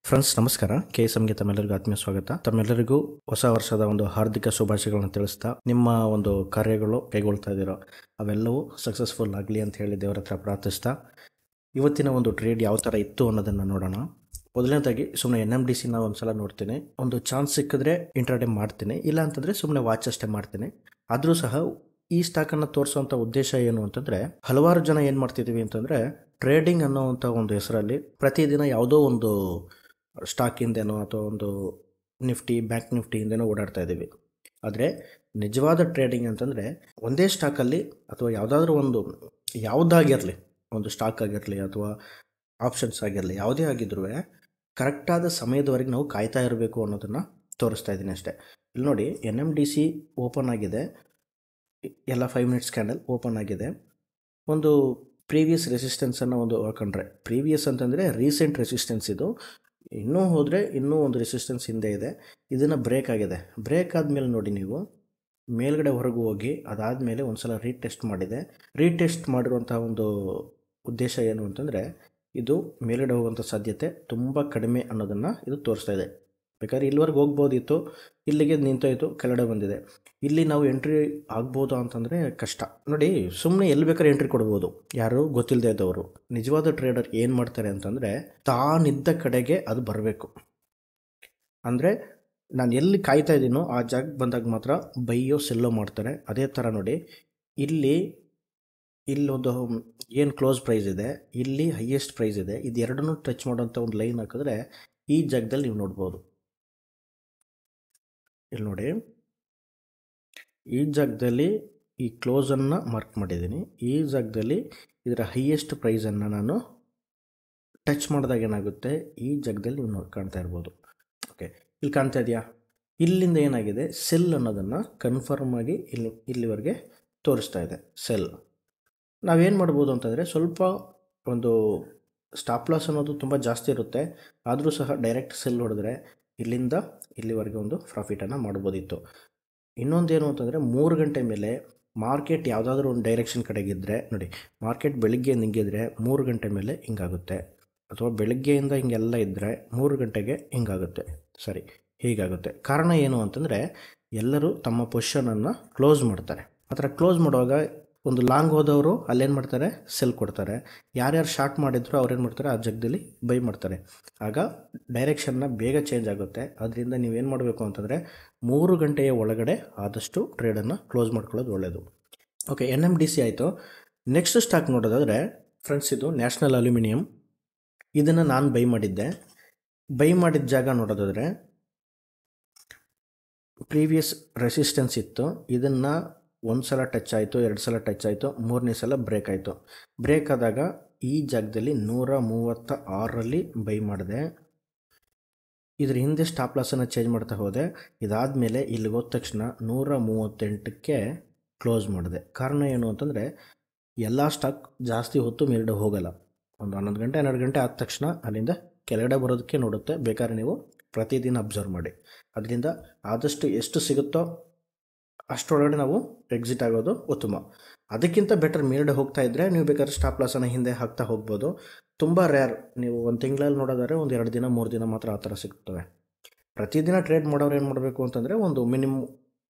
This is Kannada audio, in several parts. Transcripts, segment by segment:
ಫ್ರೆಂಡ್ಸ್ ನಮಸ್ಕಾರ. KSMಗೆ ತಮ್ಮೆಲ್ಲರಿಗೂ ಆತ್ಮೀಯ ಸ್ವಾಗತ. ತಮ್ಮೆಲ್ಲರಿಗೂ ಹೊಸ ವರ್ಷದ ಒಂದು ಹಾರ್ದಿಕ ಶುಭಾಶಯಗಳನ್ನು ತಿಳಿಸ್ತಾ, ನಿಮ್ಮ ಒಂದು ಕಾರ್ಯಗಳು ಕೈಗೊಳ್ತಾ ಇದ್ದೀರೋ ಅವೆಲ್ಲವೂ ಸಕ್ಸಸ್ಫುಲ್ ಆಗಲಿ ಅಂತ ಹೇಳಿ ದೇವರ ಹತ್ರ ಪ್ರಾರ್ಥಿಸ್ತಾ, ಇವತ್ತಿನ ಒಂದು ಟ್ರೇಡ್ ಯಾವ ಥರ ಇತ್ತು ಅನ್ನೋದನ್ನು ನೋಡೋಣ. ಮೊದಲನೇದಾಗಿ ಸುಮ್ಮನೆ NMDCನ ಒಂದು ಸಲ ನೋಡ್ತೀನಿ. ಒಂದು ಚಾನ್ಸ್ ಸಿಕ್ಕಿದ್ರೆ ಇಂಟ್ರಾಡೇ ಮಾಡ್ತೀನಿ, ಇಲ್ಲ ಅಂತಂದರೆ ಸುಮ್ಮನೆ ವಾಚ್ ಅಷ್ಟೇ ಮಾಡ್ತೀನಿ. ಆದರೂ ಸಹ ಈ ಸ್ಟಾಕನ್ನು ತೋರಿಸುವಂಥ ಉದ್ದೇಶ ಏನು ಅಂತಂದರೆ, ಹಲವಾರು ಜನ ಏನು ಮಾಡ್ತಿದ್ದೀವಿ ಅಂತಂದರೆ, ಟ್ರೇಡಿಂಗ್ ಅನ್ನೋವಂಥ ಒಂದು ಹೆಸರಲ್ಲಿ ಪ್ರತಿದಿನ ಯಾವುದೋ ಒಂದು ಸ್ಟಾಕಿಂದೇನೋ ಅಥವಾ ಒಂದು ನಿಫ್ಟಿ, ಬ್ಯಾಂಕ್ ನಿಫ್ಟಿಯಿಂದೇನೋ ಓಡಾಡ್ತಾ ಇದ್ದೀವಿ. ಆದರೆ ನಿಜವಾದ ಟ್ರೇಡಿಂಗ್ ಅಂತಂದರೆ ಒಂದೇ ಸ್ಟಾಕಲ್ಲಿ ಅಥವಾ ಯಾವುದಾದ್ರೂ ಒಂದು ಯಾವುದಾಗಿರಲಿ, ಒಂದು ಸ್ಟಾಕ್ ಆಗಿರಲಿ ಅಥವಾ ಆಪ್ಷನ್ಸ್ ಆಗಿರಲಿ, ಯಾವುದೇ ಆಗಿದ್ರೂ ಕರೆಕ್ಟಾದ ಸಮಯದವರೆಗೆ ನಾವು ಕಾಯ್ತಾ ಇರಬೇಕು ಅನ್ನೋದನ್ನು ತೋರಿಸ್ತಾ ಇದ್ದೀನಿ ಅಷ್ಟೇ. ಇಲ್ಲಿ ನೋಡಿ, NMDC ಓಪನ್ ಆಗಿದೆ, ಎಲ್ಲ 5 ಮಿನಿಟ್ಸ್ ಕ್ಯಾಂಡಲ್ ಓಪನ್ ಆಗಿದೆ. ಒಂದು ಪ್ರೀವಿಯಸ್ ರೆಸಿಸ್ಟೆನ್ಸನ್ನು ಒಂದು ಹಾಕೊಂಡ್ರೆ, ಪ್ರೀವಿಯಸ್ ಅಂತಂದರೆ ರೀಸೆಂಟ್ ರೆಸಿಸ್ಟೆನ್ಸ್ ಇದು, ಇನ್ನೂ ಹೋದರೆ ಇನ್ನೂ ಒಂದು ರೆಸಿಸ್ಟೆನ್ಸ್ ಹಿಂದೆ ಇದೆ. ಇದನ್ನು ಬ್ರೇಕ್ ಆಗಿದೆ. ಬ್ರೇಕ್ ಆದಮೇಲೆ ನೋಡಿ, ನೀವು ಮೇಲ್ಗಡೆ ಹೊರಗೆ ಹೋಗಿ ಅದಾದಮೇಲೆ ಒಂದು ಸಲ ರೀಟೆಸ್ಟ್ ಮಾಡಿದೆ. ರೀಟೆಸ್ಟ್ ಮಾಡಿರುವಂಥ ಒಂದು ಉದ್ದೇಶ ಏನು ಅಂತಂದರೆ, ಇದು ಮೇಲ್ಗಡೆ ಹೋಗುವಂಥ ಸಾಧ್ಯತೆ ತುಂಬ ಕಡಿಮೆ ಅನ್ನೋದನ್ನು ಇದು ತೋರಿಸ್ತಾ ಇದೆ. ಬೇಕಾದ್ರೆ ಇಲ್ಲಿವರೆಗೆ ಹೋಗ್ಬೋದಿತ್ತು, ಇಲ್ಲಿಗೆ ನಿಂತೋಯ್ತು, ಕೆಳಗಡೆ ಬಂದಿದೆ. ಇಲ್ಲಿ ನಾವು ಎಂಟ್ರಿ ಆಗ್ಬೋದು ಅಂತಂದರೆ ಕಷ್ಟ. ನೋಡಿ, ಸುಮ್ಮನೆ ಎಲ್ಲಿ ಬೇಕಾದ್ರೆ ಎಂಟ್ರಿ ಕೊಡ್ಬೋದು, ಯಾರು ಗೊತ್ತಿಲ್ಲದೆ ಇದ್ದವರು. ನಿಜವಾದ ಟ್ರೇಡರ್ ಏನು ಮಾಡ್ತಾರೆ ಅಂತಂದರೆ, ತಾನಿದ್ದ ಕಡೆಗೆ ಅದು ಬರಬೇಕು. ಅಂದರೆ ನಾನು ಎಲ್ಲಿ ಕಾಯ್ತಾ ಇದ್ದೀನೋ ಆ ಜಾಗಕ್ಕೆ ಬಂದಾಗ ಮಾತ್ರ ಬೈಯೋ ಸೆಲ್ಲೋ ಮಾಡ್ತಾರೆ. ಅದೇ ಥರ ನೋಡಿ, ಇಲ್ಲೊಂದು ಏನು ಕ್ಲೋಸ್ ಪ್ರೈಸ್ ಇದೆ, ಇಲ್ಲಿ ಹೈಯೆಸ್ಟ್ ಪ್ರೈಸ್ ಇದೆ, ಇದು ಎರಡನ್ನೂ ಟಚ್ ಮಾಡೋಂಥ ಒಂದು ಲೈನ್ ಹಾಕಿದ್ರೆ ಈ ಜಾಗದಲ್ಲಿ ನೀವು ನೋಡ್ಬೋದು. ಇಲ್ಲಿ ನೋಡಿ, ಈ ಜಾಗದಲ್ಲಿ ಈ ಕ್ಲೋಸನ್ನು ಮಾರ್ಕ್ ಮಾಡಿದ್ದೀನಿ. ಈ ಜಾಗದಲ್ಲಿ ಇದರ ಹೈಯೆಸ್ಟ್ ಪ್ರೈಸನ್ನು ನಾನು ಟಚ್ ಮಾಡಿದಾಗ ಏನಾಗುತ್ತೆ, ಈ ಜಾಗದಲ್ಲಿ ನೀವು ಕಾಣ್ತಾ ಇರ್ಬೋದು. ಓಕೆ, ಇಲ್ಲಿ ಕಾಣ್ತಾ ಇದೆಯಾ? ಇಲ್ಲಿಂದ ಏನಾಗಿದೆ, ಸೆಲ್ ಅನ್ನೋದನ್ನು ಕನ್ಫರ್ಮ್ ಆಗಿ ಇಲ್ಲಿವರೆಗೆ ತೋರಿಸ್ತಾ ಇದೆ, ಸೆಲ್. ನಾವೇನು ಮಾಡ್ಬೋದು ಅಂತಂದರೆ, ಸ್ವಲ್ಪ ಒಂದು ಸ್ಟಾಪ್ ಲಾಸ್ ಅನ್ನೋದು ತುಂಬ ಜಾಸ್ತಿ ಇರುತ್ತೆ, ಆದರೂ ಸಹ ಡೈರೆಕ್ಟ್ ಸೆಲ್ ಹೊಡೆದ್ರೆ ಇಲ್ಲಿಂದ ಇಲ್ಲಿವರೆಗೆ ಒಂದು ಪ್ರಾಫಿಟನ್ನು ಮಾಡ್ಬೋದಿತ್ತು. ಇನ್ನೊಂದೇನು ಅಂತಂದರೆ, 3 ಗಂಟೆ ಮೇಲೆ ಮಾರ್ಕೆಟ್ ಯಾವುದಾದ್ರೂ ಒಂದು ಡೈರೆಕ್ಷನ್ ಕಡೆಗಿದ್ದರೆ ನೋಡಿ, ಮಾರ್ಕೆಟ್ ಬೆಳಿಗ್ಗೆ ಹಿಂಗಿದ್ರೆ 3 ಗಂಟೆ ಮೇಲೆ ಹಿಂಗಾಗುತ್ತೆ, ಅಥವಾ ಬೆಳಗ್ಗೆಯಿಂದ ಹಿಂಗೆಲ್ಲ ಇದ್ದರೆ 3 ಗಂಟೆಗೆ ಹಿಂಗಾಗುತ್ತೆ. ಸರಿ, ಹೀಗಾಗುತ್ತೆ. ಕಾರಣ ಏನು ಅಂತಂದರೆ, ಎಲ್ಲರೂ ತಮ್ಮ ಪೊಸಿಷನನ್ನು ಕ್ಲೋಸ್ ಮಾಡ್ತಾರೆ. ಆ ಥರ ಕ್ಲೋಸ್ ಮಾಡುವಾಗ ಒಂದು ಲಾಂಗ್ ಹೋದವರು ಅಲ್ಲೇನು ಮಾಡ್ತಾರೆ, ಸೆಲ್ ಕೊಡ್ತಾರೆ. ಯಾರ್ಯಾರು ಶಾರ್ಟ್ ಮಾಡಿದ್ರು ಅವ್ರೇನು ಮಾಡ್ತಾರೆ, ಆ ಜಾಗದಲ್ಲಿ ಬೈ ಮಾಡ್ತಾರೆ. ಆಗ ಡೈರೆಕ್ಷನ್ನ ಬೇಗ ಚೇಂಜ್ ಆಗುತ್ತೆ. ಅದರಿಂದ ನೀವೇನು ಮಾಡಬೇಕು ಅಂತಂದರೆ, 3 ಗಂಟೆಯ ಒಳಗಡೆ ಆದಷ್ಟು ಟ್ರೇಡನ್ನು ಕ್ಲೋಸ್ ಮಾಡ್ಕೊಳ್ಳೋದು ಒಳ್ಳೆಯದು. ಓಕೆ, NMDC ಆಯಿತು. ನೆಕ್ಸ್ಟ್ ಸ್ಟಾಕ್ ನೋಡೋದಾದರೆ ಫ್ರೆಂಡ್ಸ್, ಇದು ನ್ಯಾಷನಲ್ ಅಲ್ಯೂಮಿನಿಯಂ. ಇದನ್ನು ನಾನು ಬೈ ಮಾಡಿದ್ದೆ. ಬೈ ಮಾಡಿದ ಜಾಗ ನೋಡೋದಾದರೆ, ಪ್ರೀವಿಯಸ್ ರೆಸಿಸ್ಟೆನ್ಸ್ ಇತ್ತು, ಇದನ್ನು 1 ಸಲ ಟಚ್ ಆಯಿತು, 2 ಸಲ ಟಚ್ ಆಯಿತು, 3ನೇ ಸಲ ಬ್ರೇಕ್ ಆಯಿತು. ಬ್ರೇಕ್ ಆದಾಗ ಈ ಜಾಗದಲ್ಲಿ 136ರಲ್ಲಿ ಬೈ ಮಾಡಿದೆ. ಇದ್ರ ಹಿಂದೆ ಸ್ಟಾಪ್ ಲಾಸನ್ನು ಚೇಂಜ್ ಮಾಡ್ತಾ ಹೋದೆ. ಇದಾದಮೇಲೆ ಇಲ್ಲಿ ಹೋದ ತಕ್ಷಣ 138ಕ್ಕೆ ಕ್ಲೋಸ್ ಮಾಡಿದೆ. ಕಾರಣ ಏನು ಅಂತಂದರೆ, ಎಲ್ಲ ಸ್ಟಾಕ್ ಜಾಸ್ತಿ ಹೊತ್ತು ಮೇಲ್ಗಡೆ ಹೋಗಲ್ಲ. ಒಂದು 11 ಗಂಟೆ 12 ಗಂಟೆ ಆದ ತಕ್ಷಣ ಅಲ್ಲಿಂದ ಕೆಳಗಡೆ ಬರೋದಕ್ಕೆ ನೋಡುತ್ತೆ. ಬೇಕಾದ್ರೆ ನೀವು ಪ್ರತಿದಿನ ಅಬ್ಸರ್ವ್ ಮಾಡಿ. ಅದರಿಂದ ಆದಷ್ಟು ಎಷ್ಟು ಸಿಗುತ್ತೋ ಅಷ್ಟರೊಳಗಡೆ ನಾವು ಎಕ್ಸಿಟ್ ಆಗೋದು ಉತ್ತಮ. ಅದಕ್ಕಿಂತ ಬೆಟರ್ ಮೇಲ್ಗಡೆ ಹೋಗ್ತಾ ಇದ್ದರೆ ನೀವು ಬೇಕಾದ್ರೆ ಸ್ಟಾಪ್ ಲಾಸನ್ನು ಹಿಂದೆ ಹಾಕ್ತಾ ಹೋಗ್ಬೋದು. ತುಂಬ ರೇರ್, ನೀವು ಒಂದು ತಿಂಗಳಲ್ಲಿ ನೋಡೋದಾದ್ರೆ ಒಂದು 2 ದಿನ 3 ದಿನ ಮಾತ್ರ ಆ ಥರ ಸಿಗ್ತವೆ. ಪ್ರತಿದಿನ ಟ್ರೇಡ್ ಮಾಡೋರು ಏನು ಮಾಡಬೇಕು ಅಂತಂದರೆ, ಒಂದು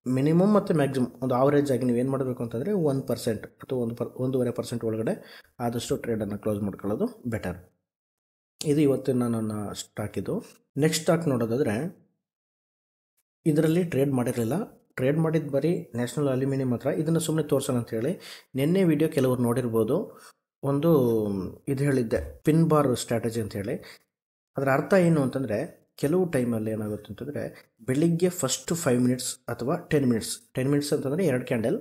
ಮಿನಿಮಮ್ ಮತ್ತು ಮ್ಯಾಕ್ಸಿಮಮ್ ಒಂದು ಆವರೇಜ್ ಆಗಿ ನೀವು ಏನು ಮಾಡಬೇಕು ಅಂತಂದರೆ 1% ಅಥವಾ 1.5% ಒಳಗಡೆ ಆದಷ್ಟು ಟ್ರೇಡನ್ನು ಕ್ಲೋಸ್ ಮಾಡ್ಕೊಳ್ಳೋದು ಬೆಟರ್. ಇದು ಇವತ್ತಿನ ನನ್ನ ಸ್ಟಾಕ್. ಇದು ನೆಕ್ಸ್ಟ್ ಸ್ಟಾಕ್ ನೋಡೋದಾದರೆ, ಇದರಲ್ಲಿ ಟ್ರೇಡ್ ಮಾಡಿರಲಿಲ್ಲ. ಟ್ರೇಡ್ ಮಾಡಿದ್ದು ಬರೀ ನ್ಯಾಷನಲ್ ಅಲ್ಯೂಮಿನಿಯಂ ಮಾತ್ರ. ಇದನ್ನು ಸುಮ್ಮನೆ ತೋರಿಸೋಣ ಅಂತೇಳಿ ನಿನ್ನೆ ವಿಡಿಯೋ ಕೆಲವರು ನೋಡಿರ್ಬೋದು. ಒಂದು ಇದು ಹೇಳಿದ್ದೆ, ಪಿನ್ ಬಾರ್ ಸ್ಟ್ರಾಟಜಿ ಅಂತೇಳಿ. ಅದರ ಅರ್ಥ ಏನು ಅಂತಂದರೆ, ಕೆಲವು ಟೈಮಲ್ಲಿ ಏನಾಗುತ್ತೆ ಅಂತಂದರೆ, ಬೆಳಿಗ್ಗೆ ಫಸ್ಟ್ 5 ಮಿನಿಟ್ಸ್ ಅಥವಾ 10 ಮಿನಿಟ್ಸ್, 10 ಮಿನಿಟ್ಸ್ ಅಂತಂದರೆ 2 ಕ್ಯಾಂಡಲ್,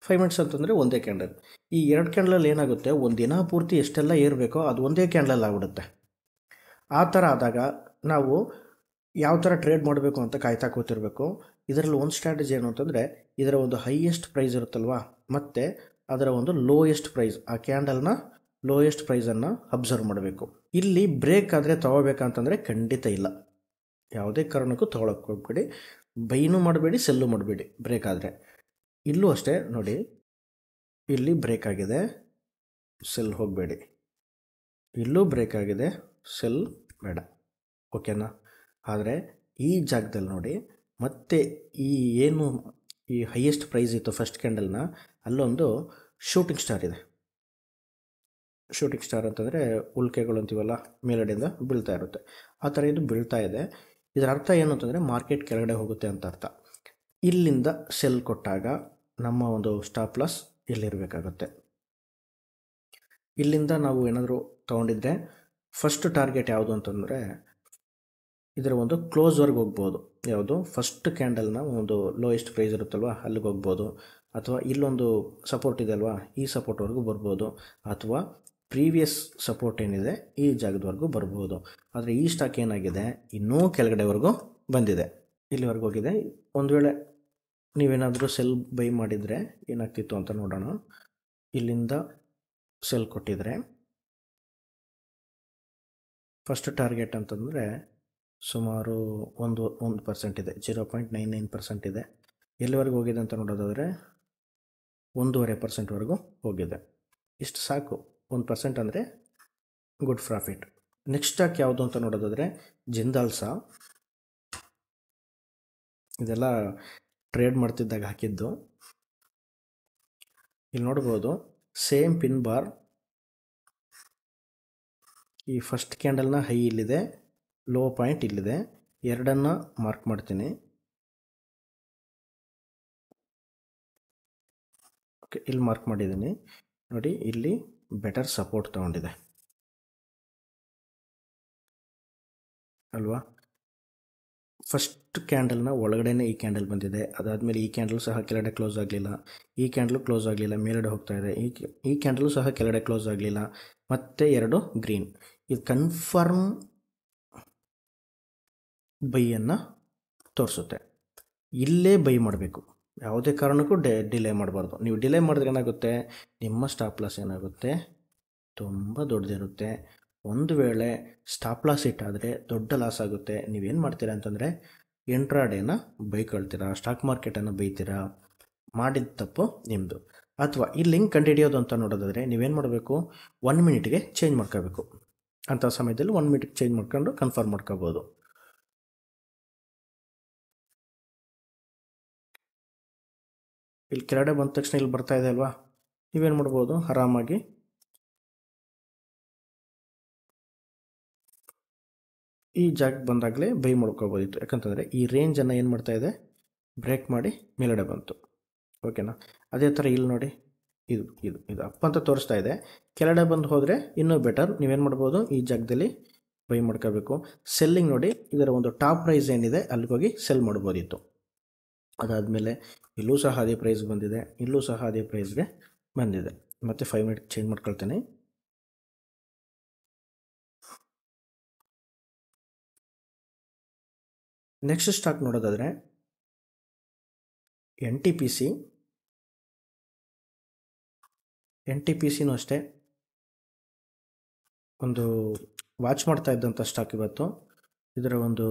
5 ಮಿನಿಟ್ಸ್ ಅಂತಂದರೆ ಒಂದೇ ಕ್ಯಾಂಡಲ್. ಈ 2 ಕ್ಯಾಂಡಲಲ್ಲಿ ಏನಾಗುತ್ತೆ, ಒಂದು ದಿನ ಪೂರ್ತಿ ಎಷ್ಟೆಲ್ಲ ಏರಬೇಕೋ ಅದು ಒಂದೇ ಕ್ಯಾಂಡಲಲ್ಲಿ ಆಗಿಬಿಡುತ್ತೆ. ಆ ಥರ ಆದಾಗ ನಾವು ಯಾವ ಥರ ಟ್ರೇಡ್ ಮಾಡಬೇಕು ಅಂತ ಕಾಯ್ತಾ ಕೂತಿರಬೇಕು. ಇದರಲ್ಲಿ ಒಂದು ಸ್ಟ್ರಾಟಜಿ ಏನು ಅಂತಂದರೆ, ಇದರ ಒಂದು ಹೈಯೆಸ್ಟ್ ಪ್ರೈಸ್ ಇರುತ್ತಲ್ವ, ಮತ್ತು ಅದರ ಒಂದು ಲೋಯೆಸ್ಟ್ ಪ್ರೈಸ್, ಆ ಕ್ಯಾಂಡಲ್ನ ಲೋಯೆಸ್ಟ್ ಪ್ರೈಸನ್ನು ಅಬ್ಸರ್ವ್ ಮಾಡಬೇಕು. ಇಲ್ಲಿ ಬ್ರೇಕ್ ಆದರೆ ತೊಗೋಬೇಕಂತಂದರೆ ಖಂಡಿತ ಇಲ್ಲ, ಯಾವುದೇ ಕಾರಣಕ್ಕೂ ತೊಗೊಳಕ್ಕೆ ಹೋಗ್ಬೇಡಿ. ಬೈನೂ ಮಾಡಬೇಡಿ, ಸೆಲ್ಲು ಮಾಡಬೇಡಿ ಬ್ರೇಕ್ ಆದರೆ. ಇಲ್ಲೂ ಅಷ್ಟೇ ನೋಡಿ, ಇಲ್ಲಿ ಬ್ರೇಕ್ ಆಗಿದೆ, ಸೆಲ್ ಹೋಗಬೇಡಿ. ಇಲ್ಲೂ ಬ್ರೇಕ್ ಆಗಿದೆ, ಸೆಲ್ ಬೇಡ. ಓಕೆನಾ. ಆದರೆ ಈ ಜಾಗದಲ್ಲಿ ನೋಡಿ, ಮತ್ತೆ ಈ ಏನು ಈ ಹೈಯೆಸ್ಟ್ ಪ್ರೈಸ್ ಇತ್ತು ಫಸ್ಟ್ ಕ್ಯಾಂಡಲ್ನ, ಅಲ್ಲೊಂದು ಶೂಟಿಂಗ್ ಸ್ಟಾರ್ ಇದೆ. ಶೂಟಿಂಗ್ ಸ್ಟಾರ್ ಅಂತಂದರೆ ಉಲ್ಕೆಗಳು ಅಂತೀವಲ್ಲ, ಮೇಲ್ಗಡೆಯಿಂದ ಬೀಳ್ತಾ ಇರುತ್ತೆ, ಆ ಥರ ಇದು ಬೀಳ್ತಾ ಇದೆ. ಇದರ ಅರ್ಥ ಏನು ಅಂತಂದರೆ ಮಾರ್ಕೆಟ್ ಕೆಳಗಡೆ ಹೋಗುತ್ತೆ ಅಂತ ಅರ್ಥ. ಇಲ್ಲಿಂದ ಸೆಲ್ ಕೊಟ್ಟಾಗ ನಮ್ಮ ಒಂದು ಸ್ಟಾಪ್ ಲಾಸ್ ಇಲ್ಲಿರಬೇಕಾಗುತ್ತೆ. ಇಲ್ಲಿಂದ ನಾವು ಏನಾದರೂ ತೊಗೊಂಡಿದ್ರೆ ಫಸ್ಟ್ ಟಾರ್ಗೆಟ್ ಯಾವುದು ಅಂತಂದರೆ ಇದರ ಒಂದು ಕ್ಲೋಸ್ವರೆಗೆ ಹೋಗ್ಬೋದು. ಯಾವುದು ಫಸ್ಟ್ ಕ್ಯಾಂಡಲ್ನ ಒಂದು ಲೋಯೆಸ್ಟ್ ಪ್ರೈಸ್ ಇರುತ್ತಲ್ವ ಅಲ್ಲಿಗೆ ಹೋಗ್ಬೋದು, ಅಥವಾ ಇಲ್ಲೊಂದು ಸಪೋರ್ಟ್ ಇದೆ ಅಲ್ವಾ, ಈ ಸಪೋರ್ಟ್ವರೆಗೂ ಬರ್ಬೋದು, ಅಥವಾ ಪ್ರೀವಿಯಸ್ ಸಪೋರ್ಟ್ ಏನಿದೆ ಈ ಜಾಗದವರೆಗೂ ಬರ್ಬೋದು. ಆದರೆ ಈ ಸ್ಟಾಕ್ ಏನಾಗಿದೆ, ಇನ್ನೂ ಕೆಳಗಡೆವರೆಗೂ ಬಂದಿದೆ, ಇಲ್ಲಿವರೆಗೂ ಹೋಗಿದೆ. ಒಂದು ವೇಳೆ ನೀವೇನಾದರೂ ಸೆಲ್ ಬೈ ಮಾಡಿದರೆ ಏನಾಗ್ತಿತ್ತು ಅಂತ ನೋಡೋಣ. ಇಲ್ಲಿಂದ ಸೆಲ್ ಕೊಟ್ಟಿದ್ರೆ ಫಸ್ಟ್ ಟಾರ್ಗೆಟ್ ಅಂತಂದರೆ ಸುಮಾರು 1% ಇದೆ, 0.99% ಇದೆ. ಎಲ್ಲಿವರೆಗೂ ಹೋಗಿದೆ ಅಂತ ನೋಡೋದಾದರೆ 1.5%ವರೆಗೂ ಹೋಗಿದೆ. ಇಷ್ಟು ಸಾಕು, 1% ಅಂದರೆ ಗುಡ್ ಪ್ರಾಫಿಟ್. ನೆಕ್ಸ್ಟ್ ಸ್ಟಾಕ್ ಯಾವುದು ಅಂತ ನೋಡೋದಾದರೆ ಜಿಂದಾಲ್ಸಾ. ಇದೆಲ್ಲ ಟ್ರೇಡ್ ಮಾಡ್ತಿದ್ದಾಗ ಹಾಕಿದ್ದು. ಇಲ್ಲಿ ನೋಡ್ಬೋದು ಸೇಮ್ ಪಿನ್ ಬಾರ್, ಈ ಫಸ್ಟ್ ಕ್ಯಾಂಡಲ್ನ ಹೈ ಇಲ್ಲಿದೆ, ಲೋ ಪಾಯಿಂಟ್ ಇಲ್ಲಿದೆ, ಎರಡನ್ನು ಮಾರ್ಕ್ ಮಾಡ್ತೀನಿ. ಓಕೆ, ಇಲ್ಲಿ ಮಾರ್ಕ್ ಮಾಡಿದ್ದೀನಿ ನೋಡಿ. ಇಲ್ಲಿ ಬೆಟರ್ ಸಪೋರ್ಟ್ ತಗೊಂಡಿದೆ ಅಲ್ವಾ. ಫಸ್ಟ್ ಕ್ಯಾಂಡಲ್ನ ಒಳಗಡೆನೇ ಈ ಕ್ಯಾಂಡಲ್ ಬಂದಿದೆ, ಅದಾದಮೇಲೆ ಈ ಕ್ಯಾಂಡಲ್ ಸಹ ಕೆಳಗಡೆ ಕ್ಲೋಸ್ ಆಗಲಿಲ್ಲ, ಈ ಕ್ಯಾಂಡಲ್ ಕ್ಲೋಸ್ ಆಗಲಿಲ್ಲ, ಮೇಲ್ಗಡೆ ಹೋಗ್ತಾ ಇದೆ, ಈ ಕ್ಯಾಂಡಲು ಸಹ ಕೆಳಗಡೆ ಕ್ಲೋಸ್ ಆಗಲಿಲ್ಲ, ಮತ್ತು ಎರಡು ಗ್ರೀನ್. ಇದು ಕನ್ಫರ್ಮ್ ಬೈಯನ್ನು ತೋರಿಸುತ್ತೆ. ಇಲ್ಲೇ ಬೈ ಮಾಡಬೇಕು, ಯಾವುದೇ ಕಾರಣಕ್ಕೂ ಡಿಲೇ ಮಾಡಬಾರ್ದು. ನೀವು ಡಿಲೇ ಮಾಡಿದ್ರೆ ಏನಾಗುತ್ತೆ, ನಿಮ್ಮ ಸ್ಟಾಪ್ ಲಾಸ್ ಏನಾಗುತ್ತೆ, ತುಂಬ ದೊಡ್ಡದಿರುತ್ತೆ. ಒಂದು ವೇಳೆ ಸ್ಟಾಪ್ ಲಾಸ್ ಇಟ್ಟಾದರೆ ದೊಡ್ಡ ಲಾಸ್ ಆಗುತ್ತೆ. ನೀವೇನು ಮಾಡ್ತೀರಾ ಅಂತಂದರೆ ಇಂಟ್ರಾಡೇನ ಬೈಕೊಳ್ತೀರಾ, ಸ್ಟಾಕ್ ಮಾರ್ಕೆಟನ್ನು ಬೈತೀರಾ, ಮಾಡಿದ ತಪ್ಪು ನಿಮ್ಮದು. ಅಥವಾ ಈ ಲಿಂಕ್ ಕಂಡುಹಿಡಿಯೋದು ಅಂತ ನೋಡೋದಾದರೆ ನೀವೇನು ಮಾಡಬೇಕು, 1 ಮಿನಿಟ್ಗೆ ಚೇಂಜ್ ಮಾಡ್ಕೋಬೇಕು. ಅಂಥ ಸಮಯದಲ್ಲಿ 1 ಮಿನಿಟ್ಗೆ ಚೇಂಜ್ ಮಾಡ್ಕೊಂಡು ಕನ್ಫರ್ಮ್ ಮಾಡ್ಕೋಬೋದು. ಇಲ್ಲಿ ಕೆಳಗಡೆ ಬಂದ ತಕ್ಷಣ ಇಲ್ಲಿ ಬರ್ತಾ ಇದೆ ಅಲ್ವಾ, ನೀವೇನು ಮಾಡ್ಬೋದು, ಆರಾಮಾಗಿ ಈ ಜಾಗಕ್ಕೆ ಬಂದಾಗಲೇ ಬೈ ಮಾಡ್ಕೋಬೋದಿತ್ತು. ಯಾಕಂತಂದರೆ ಈ ರೇಂಜನ್ನು ಏನು ಮಾಡ್ತಾ ಇದೆ, ಬ್ರೇಕ್ ಮಾಡಿ ಮೇಲ್ಗಡೆ ಬಂತು. ಓಕೆನಾ. ಅದೇ ಥರ ಇಲ್ಲಿ ನೋಡಿ, ಇದು ಇದು ಇದು ಅಪ್ ಅಂತ ತೋರಿಸ್ತಾ ಇದೆ, ಕೆಳಗಡೆ ಬಂದು ಹೋದರೆ ಇನ್ನೂ ಬೆಟರ್. ನೀವೇನು ಮಾಡ್ಬೋದು, ಈ ಜಾಗದಲ್ಲಿ ಬೈ ಮಾಡ್ಕೋಬೇಕು. ಸೆಲ್ಲಿಂಗ್ ನೋಡಿ, ಇದರ ಒಂದು ಟಾಪ್ ಪ್ರೈಸ್ ಏನಿದೆ ಅಲ್ಲಿಗೆ ಹೋಗಿ ಸೆಲ್ ಮಾಡ್ಬೋದಿತ್ತು. ಅದಾದಮೇಲೆ ಇಲ್ಲೂ ಸಹ ಅದೇ ಪ್ರೈಸ್ ಬಂದಿದೆ, ಇಲ್ಲೂ ಸಹ ಅದೇ ಪ್ರೈಸ್ಗೆ ಬಂದಿದೆ. ಮತ್ತು 5 ಮಿನಿಟ್ ಚೇಂಜ್ ಮಾಡ್ಕೊಳ್ತೇನೆ. ನೆಕ್ಸ್ಟ್ ಸ್ಟಾಕ್ ನೋಡೋದಾದರೆ NTPC. NTPCನೂ ಅಷ್ಟೇ ಒಂದು ವಾಚ್ ಮಾಡ್ತಾ ಇದ್ದಂಥ ಸ್ಟಾಕ್ ಇವತ್ತು. ಇದರ ಒಂದು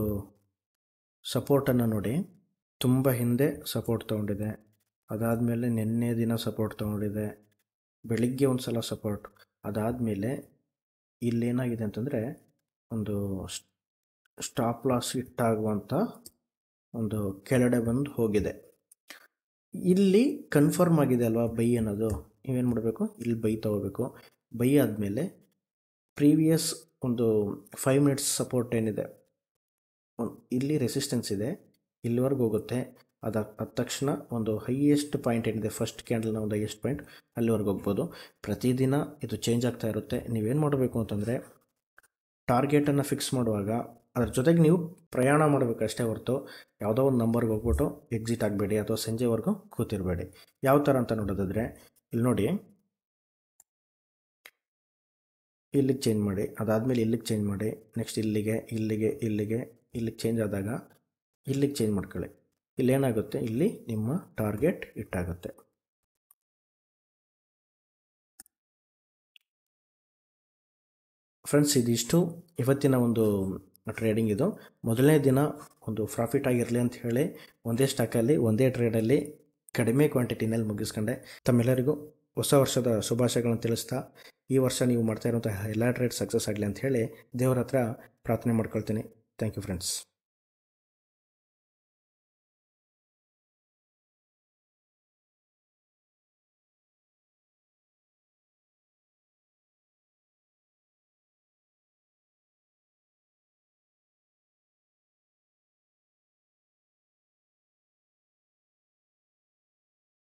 ಸಪೋರ್ಟನ್ನು ನೋಡಿ, ತುಂಬ ಹಿಂದೆ ಸಪೋರ್ಟ್ ತೊಗೊಂಡಿದೆ, ಅದಾದಮೇಲೆ ನಿನ್ನೆ ದಿನ ಸಪೋರ್ಟ್ ತೊಗೊಂಡಿದೆ, ಬೆಳಿಗ್ಗೆ ಒಂದು ಸಲ ಸಪೋರ್ಟ್, ಅದಾದಮೇಲೆ ಇಲ್ಲೇನಾಗಿದೆ ಅಂತಂದರೆ ಒಂದು ಸ್ಟಾಪ್ ಲಾಸ್ ಇಟ್ಟಾಗುವಂಥ ಒಂದು ಕೆಳಗಡೆ ಬಂದು ಹೋಗಿದೆ. ಇಲ್ಲಿ ಕನ್ಫರ್ಮ್ ಆಗಿದೆ ಅಲ್ವಾ ಬೈ ಅನ್ನೋದು, ನೀವೇನು ಮಾಡಬೇಕು, ಇಲ್ಲಿ ಬೈ ತೊಗೋಬೇಕು. ಬೈ ಆದಮೇಲೆ ಪ್ರೀವಿಯಸ್ ಒಂದು 5 ಮಿನಿಟ್ಸ್ ಸಪೋರ್ಟ್ ಏನಿದೆ, ಇಲ್ಲಿ ರೆಸಿಸ್ಟೆನ್ಸ್ ಇದೆ, ಇಲ್ಲಿವರೆಗೂ ಹೋಗುತ್ತೆ. ಅದ ತಕ್ಷಣ ಒಂದು ಹೈಯೆಸ್ಟ್ ಪಾಯಿಂಟ್ ಏನಿದೆ, ಫಸ್ಟ್ ಕ್ಯಾಂಡಲ್ನ ಒಂದು ಹೈಯೆಸ್ಟ್ ಪಾಯಿಂಟ್, ಅಲ್ಲಿವರೆಗೂ ಹೋಗ್ಬೋದು. ಪ್ರತಿದಿನ ಇದು ಚೇಂಜ್ ಆಗ್ತಾ ಇರುತ್ತೆ. ನೀವೇನು ಮಾಡಬೇಕು ಅಂತಂದರೆ ಟಾರ್ಗೆಟನ್ನು ಫಿಕ್ಸ್ ಮಾಡುವಾಗ ಅದ್ರ ಜೊತೆಗೆ ನೀವು ಪ್ರಯಾಣ ಮಾಡಬೇಕು ಅಷ್ಟೇ ಹೊರತು ಯಾವುದೋ ಒಂದು ನಂಬರ್ಗೆ ಹೋಗ್ಬಿಟ್ಟು ಎಕ್ಸಿಟ್ ಆಗಬೇಡಿ, ಅಥವಾ ಸಂಜೆವರೆಗೂ ಕೂತಿರಬೇಡಿ. ಯಾವ ಥರ ಅಂತ ನೋಡೋದಾದರೆ ಇಲ್ಲಿ ನೋಡಿ, ಇಲ್ಲಿಗೆ ಚೇಂಜ್ ಮಾಡಿ, ಅದಾದಮೇಲೆ ಇಲ್ಲಿಗೆ ಚೇಂಜ್ ಮಾಡಿ, ನೆಕ್ಸ್ಟ್ ಇಲ್ಲಿಗೆ ಇಲ್ಲಿಗೆ ಇಲ್ಲಿಗೆ ಇಲ್ಲಿಗೆ ಚೇಂಜ್ ಆದಾಗ ಇಲ್ಲಿಗೆ ಚೇಂಜ್ ಮಾಡ್ಕೊಳ್ಳಿ. ಇಲ್ಲೇನಾಗುತ್ತೆ, ಇಲ್ಲಿ ನಿಮ್ಮ ಟಾರ್ಗೆಟ್ ಇಟ್ಟಾಗುತ್ತೆ. ಫ್ರೆಂಡ್ಸ್, ಇದಿಷ್ಟು ಇವತ್ತಿನ ಒಂದು ಟ್ರೇಡಿಂಗ್. ಇದು ಮೊದಲನೇ ದಿನ ಒಂದು ಪ್ರಾಫಿಟ್ ಆಗಿರಲಿ ಅಂತ ಹೇಳಿ ಒಂದೇ ಸ್ಟಾಕಲ್ಲಿ ಒಂದೇ ಟ್ರೇಡಲ್ಲಿ ಕಡಿಮೆ ಕ್ವಾಂಟಿಟಿನಲ್ಲಿ ಮುಗಿಸ್ಕೊಂಡೆ. ತಮ್ಮೆಲ್ಲರಿಗೂ ಹೊಸ ವರ್ಷದ ಶುಭಾಶಯಗಳನ್ನು ತಿಳಿಸ್ತಾ, ಈ ವರ್ಷ ನೀವು ಮಾಡ್ತಾ ಇರುವಂತಹ ಎಲ್ಲ ಟ್ರೇಡ್ ಸಕ್ಸಸ್ ಆಗಲಿ ಅಂತ ಹೇಳಿ ದೇವರ ಹತ್ರ ಪ್ರಾರ್ಥನೆ ಮಾಡ್ಕೊಳ್ತೀನಿ. Thank you friends.